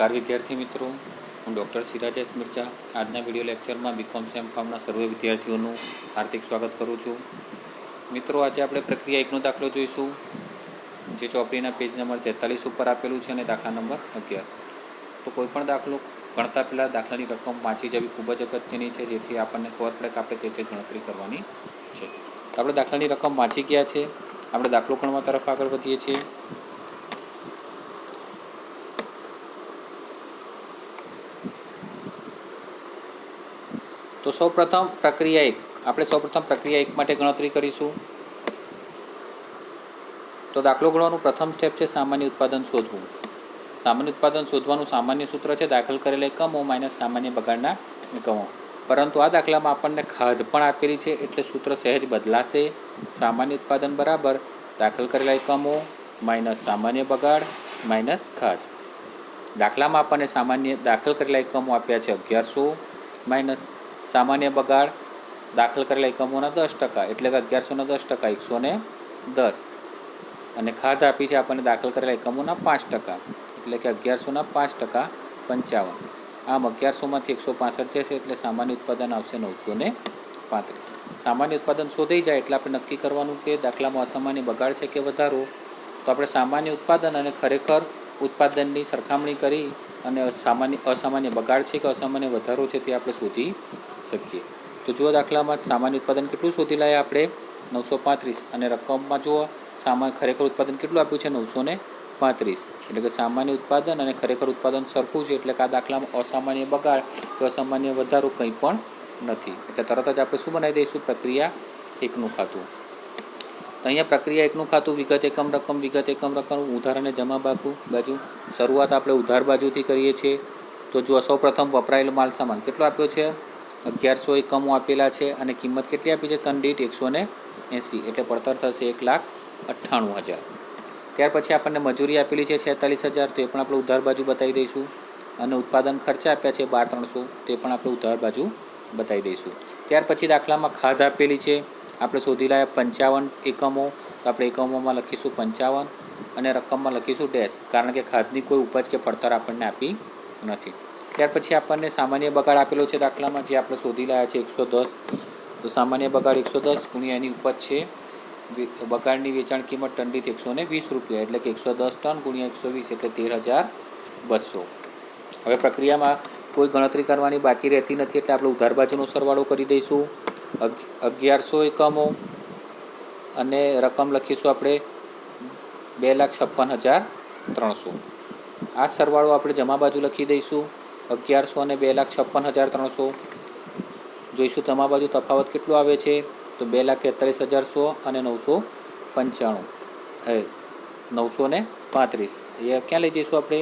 નમસ્કાર વિદ્યાર્થી મિત્રો, હું ડૉક્ટર સિરાજ એસ મિર્ઝા આજના વિડીયો લેક્ચરમાં બીકોમ સેમ ફાર્મના સર્વે વિદ્યાર્થીઓનું હાર્દિક સ્વાગત કરું છું. મિત્રો, આજે આપણે પ્રક્રિયા 1નો દાખલો જોઈશું, જે ચોપડીના પેજ નંબર 43 ઉપર આપેલું છે અને દાખલા નંબર 11. તો કોઈપણ દાખલો ગણતા પહેલાં દાખલાની રકમ વાંચી જવી ખૂબ જ અગત્યની છે, જેથી આપણને ખબર પડે કે આપણે તે ગણતરી કરવાની છે. તો આપણે દાખલાની રકમ વાંચી ગયા છે. આપણે દાખલો ગણવા તરફ આગળ વધીએ છીએ. તો સૌપ્રથમ પ્રક્રિયા 1 માટે ગણતરી કરીશું. તો દાખલો ગણવાનું પ્રથમ સ્ટેપ છે સામાન્ય ઉત્પાદન શોધવું. સામાન્ય ઉત્પાદન શોધવાનું સામાન્ય સૂત્ર છે દાખલ કરેલા એકમો માઇનસ સામાન્ય બગાડના એકમો. પરંતુ આ દાખલામાં આપણને ખાધ પણ આપેલી છે, એટલે સૂત્ર સહેજ બદલાશે. સામાન્ય ઉત્પાદન બરાબર દાખલ કરેલા એકમો માઇનસ સામાન્ય બગાડ માઇનસ ખાધ. દાખલામાં આપણને દાખલ કરેલા એકમો આપ્યા છે 1100 માઇનસ સામાન્ય બગાડ દાખલ કરેલા એકમોના 10%, એટલે કે 1100ના 10% 110, અને ખાધ આપી છે આપણને દાખલ કરેલા એકમોના 5%, એટલે કે 1100ના 5% 55. આમ 1100માંથી 165 જશે, એટલે સામાન્ય ઉત્પાદન આવશે 935. સામાન્ય ઉત્પાદન શોધાઈ જાય એટલે આપણે નક્કી કરવાનું કે દાખલામાં અસામાન્ય બગાડ છે કે વધારો. તો આપણે સામાન્ય ઉત્પાદન અને ખરેખર ઉત્પાદનની સરખામણી કરી અને અસામાન્ય બગાડ છે કે અસામાન્ય વધારો છે તે આપણે શોધી શકીએ. તો જુઓ, દાખલામાં સામાન્ય ઉત્પાદન કેટલું શોધી લાયા આપણે 935, અને રકમમાં જુઓ ખરેખર ઉત્પાદન કેટલું આપ્યું છે 935, એટલે કે સામાન્ય ઉત્પાદન અને ખરેખર ઉત્પાદન સરખું છે, એટલે કે આ દાખલામાં અસામાન્ય બગાડ કે અસામાન્ય વધારો કંઈ પણ નથી. એટલે તરત જ આપણે શું બનાવી દઈશું? પ્રક્રિયા 1નું ખાતું. તો અહીંયા પ્રક્રિયા 1નું ખાતું વિગત એકમ રકમ ઉધાર અને જમા બાજુ. શરૂઆત આપણે ઉધાર બાજુથી કરીએ છીએ. તો જો સૌપ્રથમ વપરાયેલો માલ સામાન કેટલો આપ્યો છે? 1100 એકમો આપેલા છે, અને કિંમત કેટલી આપી છે? ટન દીઠ 180, એટલે પડતર થશે 1,98,000. ત્યાર પછી આપણને મજૂરી આપેલી છે 46,000, તો એ પણ આપણે ઉધાર બાજુ બતાવી દઈશું. અને ઉત્પાદન ખર્ચા આપ્યા છે 12,300, તે પણ આપણે ઉધાર બાજુ બતાવી દઈશું. ત્યાર પછી દાખલામાં ખાધ આપેલી છે, આપણે શોધી લાયા 55 એકમો, તો આપણે એકમોમાં લખીશું 55 અને રકમમાં લખીશું ડેશ, કારણ કે ખાધની કોઈ ઉપજ કે પડતર આપણને આપી નથી. ત્યાર પછી આપણને સામાન્ય બગાડ આપેલો છે દાખલામાં, જે આપણે શોધી લાયા છે 110. તો સામાન્ય બગાડ 110 ગુણ્યા એની ઉપજ છે બગાડની વેચાણ કિંમત ટન દીઠ 120 રૂપિયા, એટલે કે 110 ટન ગુણ્યા 120, એટલે 13,200. હવે પ્રક્રિયામાં કોઈ ગણતરી કરવાની બાકી રહેતી નથી, એટલે આપણે ઉધાર બાજુનો સરવાળો કરી દઈશું. 1100 એકમો અને રકમ લખીશું આપણે 2,56,300. આ સરવાળો આપણે જમા બાજુ લખી દઈશું. 1100 અને 2,56,300. જોઈશું જમા બાજુ તફાવત કેટલો આવે છે? તો 2,43,100 અને 935. એ ક્યાં લઈ જઈશું આપણે?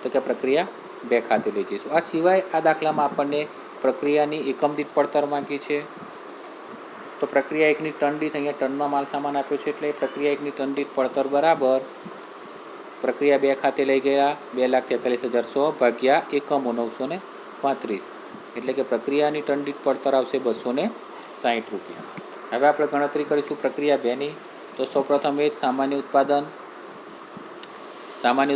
તો કે પ્રક્રિયા 2 ખાતે લઈ જઈશું. આ સિવાય આ દાખલામાં આપણને પ્રક્રિયાની એકમ દીઠ પડતર માંગી છે. તો પ્રક્રિયા 1ની ટન દીઠ, અહીંયા ટનમાં માલ સામાન આપ્યો છે, એટલે પ્રક્રિયા 1ની ટન દીઠ પડતર બરાબર પ્રક્રિયા 2 ખાતે લઈ ગયા 2,43,100 ભાગ્યા એકમો 935, એટલે કે પ્રક્રિયાની ટન દીઠ પડતર આવશે 260 રૂપિયા. હવે આપણે ગણતરી કરીશું પ્રક્રિયા 2ની. તો સૌપ્રથમ એ જ સામાન્ય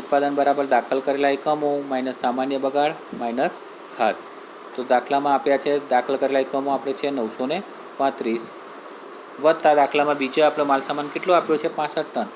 ઉત્પાદન બરાબર દાખલ કરેલા એકમો માઇનસ સામાન્ય બગાડ માઇનસ ખાધ. તો દાખલામાં આપ્યા છે દાખલ કરેલા એકમો આપણે છે 935, વત્તા દાખલામાં બીજો આપણે માલસામાન કેટલો આપ્યો છે 65 ટન,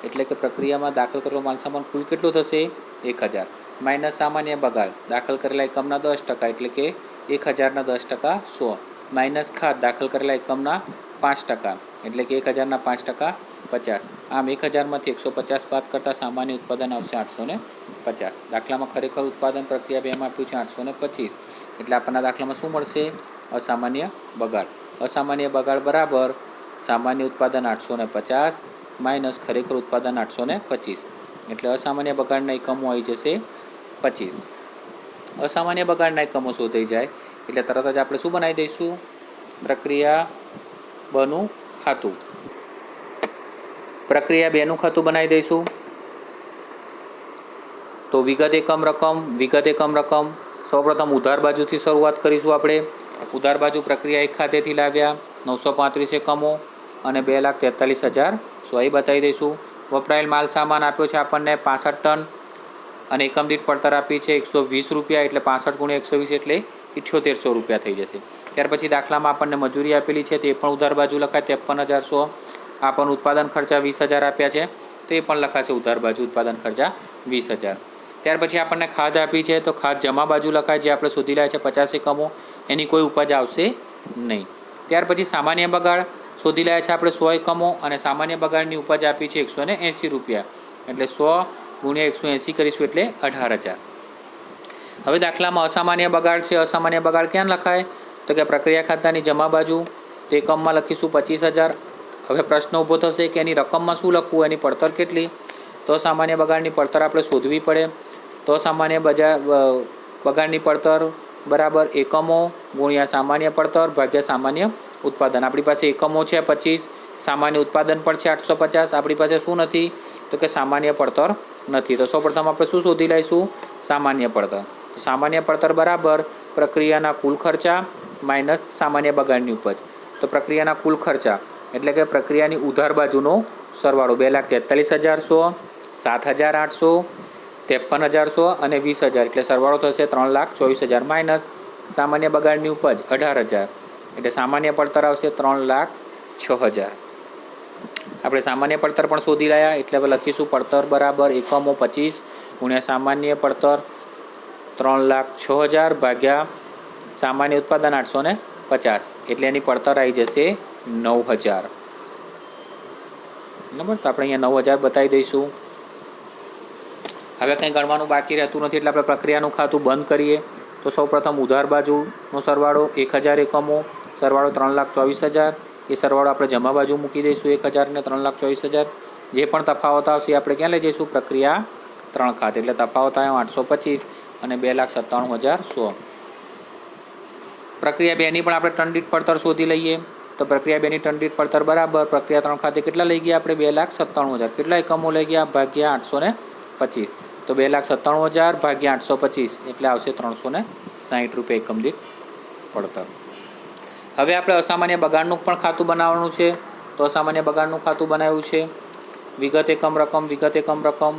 એટલે કે પ્રક્રિયામાં દાખલ કરેલો માલસામાન કુલ કેટલો થશે? 1,000, માઇનસ સામાન્ય બગાડ દાખલ કરેલા એકમના 10%, એટલે કે 1,000ના 10% 100, માઇનસ ખાધ દાખલ કરેલા એકમના 5%, એટલે કે 1,000ના 5% 50. આમ 1,000માંથી 150 બાદ કરતાં સામાન્ય ઉત્પાદન આવશે 850. દાખલામાં ખરેખર ઉત્પાદન પ્રક્રિયા 2માં આપ્યું છે 825, એટલે આપણને દાખલામાં શું મળશે? અસામાન્ય બગાડ. અસામાન્ય બગાડ બરાબર સામાન્ય ઉત્પાદન 850 માઇનસ ખરેખર ઉત્પાદન 825, એટલે અસામાન્ય બગાડના એકમો આવી જશે 25. અસામાન્ય બગાડના એકમો શોધાઈ જાય એટલે તરત જ આપણે શું બનાવી દઈશું? પ્રક્રિયા 2નું ખાતું. પ્રક્રિયા 2નું ખાતું બનાવી દઈશું. તો વિગત એકમ રકમ સૌપ્રથમ ઉધાર બાજુથી શરૂઆત કરીશું આપણે. ઉધાર બાજુ પ્રક્રિયા 1 ખાતેથી લાવ્યા 935 એકમો અને 2,43,100 બતાવી દઈશું. વપરાયેલ માલ સામાન આપ્યો છે આપણને 65 ટન, અને એકમ દીઠ પડતર આપી છે 120 રૂપિયા, એટલે 65 × 120 એટલે 7800 રૂપિયા થઈ જશે. ત્યાર પછી દાખલામાં આપણને મજૂરી આપેલી છે તે પણ ઉધાર બાજુ લખાય 53,100. આપણને ઉત્પાદન ખર્ચા 20,000 આપ્યા છે તો એ પણ લખાશે ઉધાર બાજુ ઉત્પાદન ખર્ચા 20,000. ત્યાર પછી આપણને ખાધ આપી છે તો ખાધ જમા બાજુ લખાય, જે આપણે શોધી રહ્યા છે 50 એકમો, એની કોઈ ઉપજ આવશે નહીં. ત્યાર પછી સામાન્ય બગાડ શોધી રહ્યા છે આપણે 100 એકમો અને સામાન્ય બગાડની ઉપજ આપી છે 180 રૂપિયા, એટલે 100 × 180 કરીશું એટલે 18,000. હવે દાખલામાં અસામાન્ય બગાડ છે. અસામાન્ય બગાડ ક્યાં લખાય તો કે પ્રક્રિયા ખાતાની જમા બાજુ, તો એકમમાં લખીશું 25,000. હવે પ્રશ્ન ઊભો થશે કે એની રકમમાં શું લખવું, એની પડતર કેટલી? તો સામાન્ય બગાડની પડતર આપણે શોધવી પડે. તો સામાન્ય બગાડની પડતર બરાબર એકમો ગુણ્યા સામાન્ય પડતર ભાગ્યા સામાન્ય ઉત્પાદન. આપણી પાસે એકમો છે 25, સામાન્ય ઉત્પાદન પણ છે 850. આપણી પાસે શું નથી તો કે સામાન્ય પડતર નથી. તો સૌપ્રથમ આપણે શું શોધી લઈશું? સામાન્ય પડતર. તો સામાન્ય પડતર બરાબર પ્રક્રિયાના કુલ ખર્ચા માઇનસ સામાન્ય બગાડની ઉપજ. તો પ્રક્રિયાના કુલ ખર્ચા એટલે કે પ્રક્રિયાની ઉધાર બાજુનો સરવાળો 2,43,100, 7,800, 53,100 અને 20,000, એટલે સરવાળો થશે 3,24,000 માઇનસ સામાન્ય બગાડની ઉપજ 18,000, એટલે સામાન્ય પડતર આવશે 3,06,000. આપણે સામાન્ય પડતર પણ શોધી રહ્યા, એટલે હવે લખીશું પડતર બરાબર એકમો 25 ગુણ્યા સામાન્ય પડતર 3,06,000 ભાગ્યા સામાન્ય ઉત્પાદન 850, એટલે એની પડતર આવી જશે 9,000. બરાબર, તો આપણે અહીંયા 9,000 બતાવી દઈશું. હવે કંઈ ગણવાનું બાકી રહેતું નથી, એટલે આપણે પ્રક્રિયાનું ખાતું બંધ કરીએ. તો સૌપ્રથમ ઉધાર બાજુનો સરવાળો 1,000 એકમો, સરવાળો 3,24,000. એ સરવાળો આપણે જમા બાજુ મૂકી દઈશું 1,000 ને 3,24,000. જે પણ તફાવત આવશે આપણે ક્યાં લઈ જઈશું? પ્રક્રિયા 3 ખાતે, એટલે તફાવત આવ્યો 825 અને 2,97,100. પ્રક્રિયા 2ની પણ આપણે ટન દીઠ પડતર શોધી લઈએ. તો પ્રક્રિયા 2ની ટન દીઠ પડતર બરાબર પ્રક્રિયા 3 ખાતે કેટલા લઈ ગયા આપણે? 2,97,000. કેટલા એકમો લઈ ગયા? ભાગ્યા 825. તો 2,97,000 ભાગ્યા 825 એટલે આવશે 360 રૂપિયા એકમ દીઠ પડતર. હવે આપણે અસામાન્ય બગાડનું પણ ખાતું બનાવવાનું છે. તો અસામાન્ય બગાડનું ખાતું બનાવ્યું છે. વિગત એકમ રકમ, વિગત એકમ રકમ.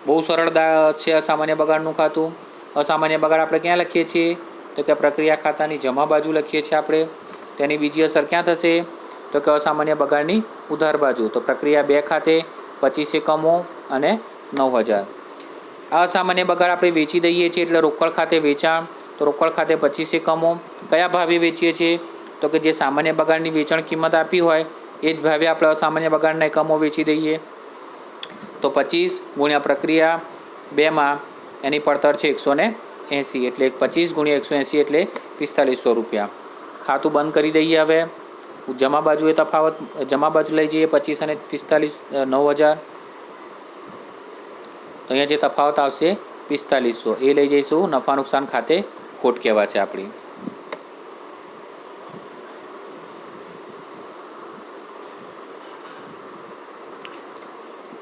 બહુ સરળ છે અસામાન્ય બગાડનું ખાતું. અસામાન્ય બગાડ આપણે ક્યાં લખીએ છીએ તો કે પ્રક્રિયા ખાતાની જમા બાજુ લખીએ છીએ આપણે. તેની બીજી અસર ક્યાં થશે તો કે અસામાન્ય બગાડની ઉધાર બાજુ. તો પ્રક્રિયા 2 ખાતે 25 એકમો અને 9,000. આ અસામાન્ય બગાડ આપણે વેચી દઈએ છીએ, એટલે રોકડ ખાતે વેચાણ. તો રોકડ ખાતે 25 એકમો કયા ભાવે વેચીએ છીએ તો કે જે સામાન્ય બગાડની વેચાણ કિંમત આપી હોય એ જ ભાવે આપણે અસામાન્ય બગાડના એકમો વેચી દઈએ. તો 25 ગુણ્યા પ્રક્રિયા 2માં એની પડતર છે 180, એટલે 25 ગુણ્યા 180 એટલે 4,500 રૂપિયા. ખાતું બંધ કરી દઈએ. હવે જમા બાજુ એ તફાવત જમા બાજુ લઈ જઈએ 25 અને 45 9,000. તો અહીંયા જે તફાવત આવશે 4,500 એ લઈ જઈશું નફા નુકસાન ખાતે. ખોટ કહેવાશે આપણી.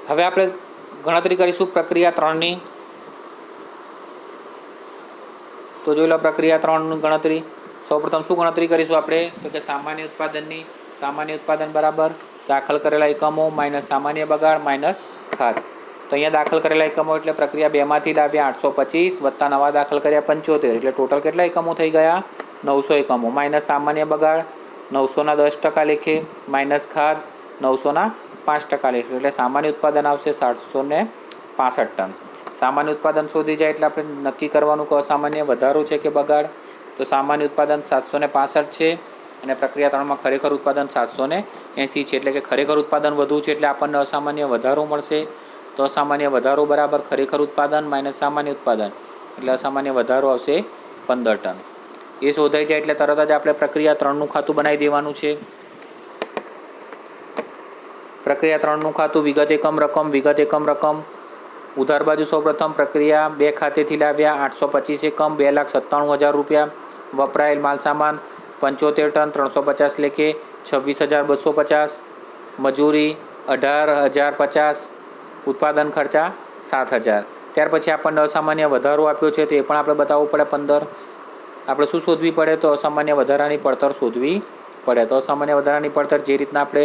હવે આપણે ગણતરી કરીશું પ્રક્રિયા 3ની. તો જોઈ લો પ્રક્રિયા 3ની ગણતરી. સૌપ્રથમ શું ગણતરી કરીશું આપણે તો કે સામાન્ય ઉત્પાદનની. સામાન્ય ઉત્પાદન બરાબર દાખલ કરેલા એકમો માઇનસ સામાન્ય બગાડ માઇનસ ખાધ. તો અહીંયા દાખલ કરેલા એકમો એટલે પ્રક્રિયા 2માંથી લાવ્યા 825 વત્તા નવા દાખલ કર્યા 75, એટલે ટોટલ કેટલા એકમો થઈ ગયા? 900 એકમો. માઇનસ સામાન્ય બગાડ 900ના 10% લેખે માઇનસ ખાધ 900ના 5% લેખે, એટલે સામાન્ય ઉત્પાદન આવશે 765 ટન. સામાન્ય ઉત્પાદન શોધી જાય એટલે આપણે નક્કી કરવાનું કે અસામાન્ય વધારો છે કે બગાડ. તો સામાન્ય ઉત્પાદન 765 છે અને પ્રક્રિયા 3માં ખરેખર ઉત્પાદન 780 છે, એટલે કે ખરેખર ઉત્પાદન વધુ છે એટલે આપણને અસામાન્ય વધારો મળશે. તો અસામાન્ય વધારો બરાબર ખરેખર ઉત્પાદન માઇનસ સામાન્ય ઉત્પાદન, એટલે અસામાન્ય વધારો આવશે 15 ટન. એ શોધાઈ જાય એટલે તરત જ આપણે પ્રક્રિયા 3નું ખાતું બનાવી દેવાનું છે. પ્રક્રિયા 3નું ખાતું વિગત એકમ રકમ, વિગત એકમ રકમ. ઉધાર બાજુ સૌપ્રથમ પ્રક્રિયા 2 ખાતેથી લાવ્યા 825 એકમ 2,97,000 રૂપિયા. વપરાયેલ માલ સામાન 75 ટન 350 લેખે 26,250. મજૂરી 18,050. ઉત્પાદન ખર્ચા 7,000. ત્યાર પછી આપણને અસામાન્ય વધારો આપ્યો છે તો એ પણ આપણે બતાવવું પડે 15. આપણે શું શોધવી પડે તો અસામાન્ય વધારાની પડતર શોધવી પડે. તો અસામાન્ય વધારાની પડતર જે રીતના આપણે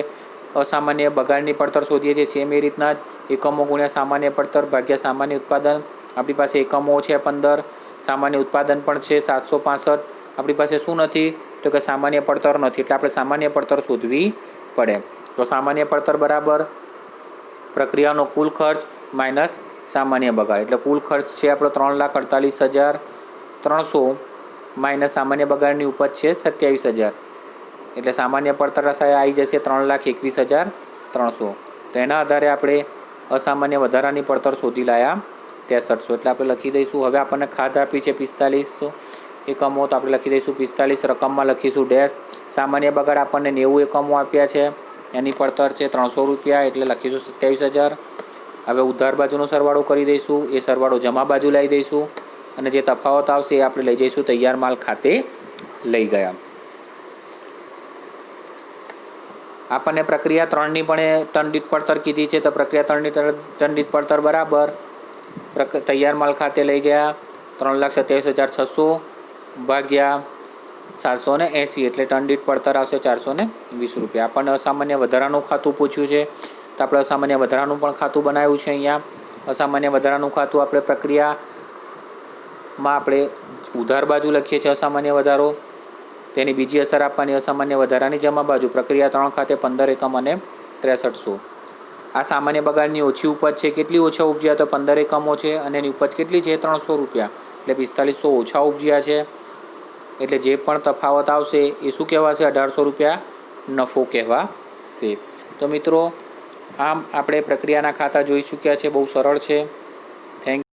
અસામાન્ય બગાડની પડતર શોધીએ છીએ સેમ એ રીતના જ એકમો ગુણ્યા સામાન્ય પડતર ભાગ્યા સામાન્ય ઉત્પાદન. આપણી પાસે એકમો છે 15, સામાન્ય ઉત્પાદન પણ છે 765. આપણી પાસે શું નથી તો કે સામાન્ય પડતર નથી, એટલે આપણે સામાન્ય પડતર શોધવી પડે. તો સામાન્ય પડતર બરાબર પ્રક્રિયાનો કુલ ખર્ચ માઇનસ સામાન્ય બગાડ, એટલે કુલ ખર્ચ છે આપણો 3,48,300 માઇનસ સામાન્ય બગાડની ઉપજ છે 27,000, એટલે સામાન્ય પડતર આવી જશે 3,21,300. તો એના આધારે આપણે અસામાન્ય વધારાની પડતર શોધી લાયા 6300, એટલે આપણે લખી દઈશું. હવે આપણને ખાધ આપી છે 4500 એકમો, તો આપણે લખી દઈશું 45, રકમમાં લખીશું ડેશ. સામાન્ય બગાડ આપણને 90 એકમો આપ્યા છે, એની પડતર છે 300 રૂપિયા, એટલે લખીશું 27,000. હવે ઉધાર બાજુનો સરવાળો કરી દઈશું, એ સરવાળો જમા બાજુ લઈ દઈશું અને જે તફાવત આવશે એ આપણે લઈ જઈશું તૈયાર માલ ખાતે લઈ ગયા. આપણને પ્રક્રિયા 3ની પણ ટન દીઠ પડતર કીધી છે, તો પ્રક્રિયા 3ની ટન દીઠ પડતર બરાબર તૈયાર માલ ખાતે લઈ ગયા 3,27,600 ભાગ્યા 780, એટલે ટન દીઠ પડતર આવશે 420 રૂપિયા. આપણને અસામાન્ય વધારાનું ખાતું પૂછ્યું છે, તો આપણે અસામાન્ય વધારાનું પણ ખાતું બનાવ્યું છે. અહીંયા અસામાન્ય વધારાનું ખાતું આપણે પ્રક્રિયામાં આપણે ઉધાર બાજુ લખીએ છીએ અસામાન્ય વધારો, તેની બીજી અસર આપવાની અસામાન્ય વધારાની જમા બાજુ. પ્રક્રિયા 3 ખાતે 15 એકમ અને 6300. આ સામાન્ય બગાડની ઓછી ઉપજ છે, કેટલી ઓછા ઉપજ્યા તો 15 એકમો છે અને એની ઉપજ કેટલી છે 300 રૂપિયા, એટલે 4500 ઓછા ઉપજ્યા છે, એટલે જે પણ તફાવત આવશે એ શું કહેવાશે 1800 રૂપિયા નફો કહેવાશે. તો મિત્રો આમ આપણે પ્રક્રિયાના ખાતા જોઈ ચૂક્યા છે, બહુ સરળ છે. થેન્ક